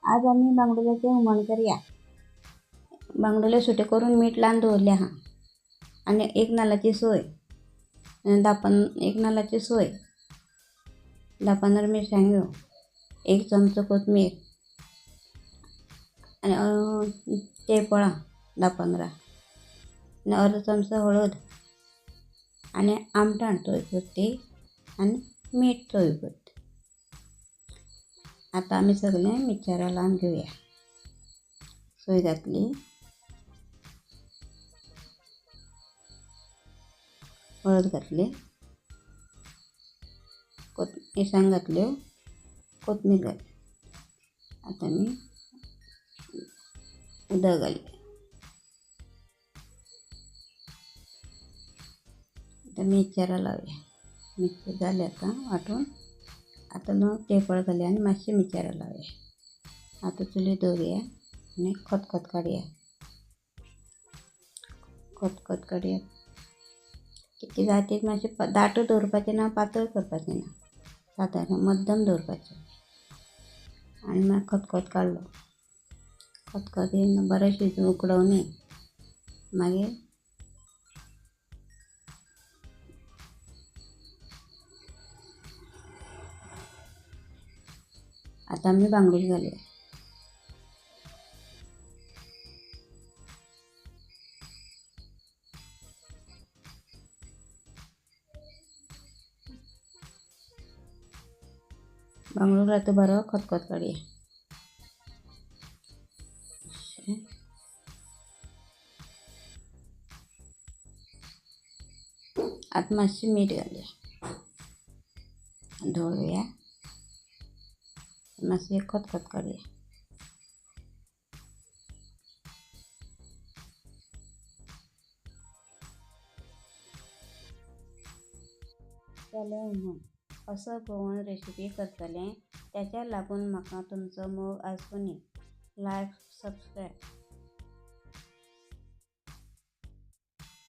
आज आम्ही बांगडुल्याचे हुमण करूया। बांगडुले सुटे करून मीठ लावन दवरले आहा आणि एक नाल्लाची सोय, एक नाल्लाची सोय, 10-15 मिरसांग्यो, एक चमचो कोथमीर आणि तेफळां 10-15 आणि अर्धो चमचो हळद आणि आमटाण चोयपुरती आणि मीठ चोयपुरती। आता आम्ही सगळें मिक्सराक लावन घेवया। सोय घातली, हळद घातली, मिरसांग घातल्यो, कोथमीर घातली। आता मी उदक घाललें। आता मिक्सराक लावया। मिक्सर जालें आता वांटून। आता तेफळ घालया आनी मातशें मिक्सराक लावया। आता चुलीर दवरया आनी खतखतो काडया। खतखतो काडया। कितली जाय ती मातशें दाट दवरपाचें ना, पातळ करपाचें ना, सादारण मध्यम दवरपाचें। आनी मागीर खतखतो काडलो, खतखतो बरें शिजून उकडोवनी मागीर आता आमी बांगडुली घालया। बांगडो आता बरो खतखतो काडया। आता मातशें मीठ घालया, ढवळया, मातशें खतखतो काडया। जालें हुमण। असो गोवन रेसिपी करतलें, ताच्या लागून म्हाका तुमचो मोग आसुनी। लायक, सबस्क्रायब।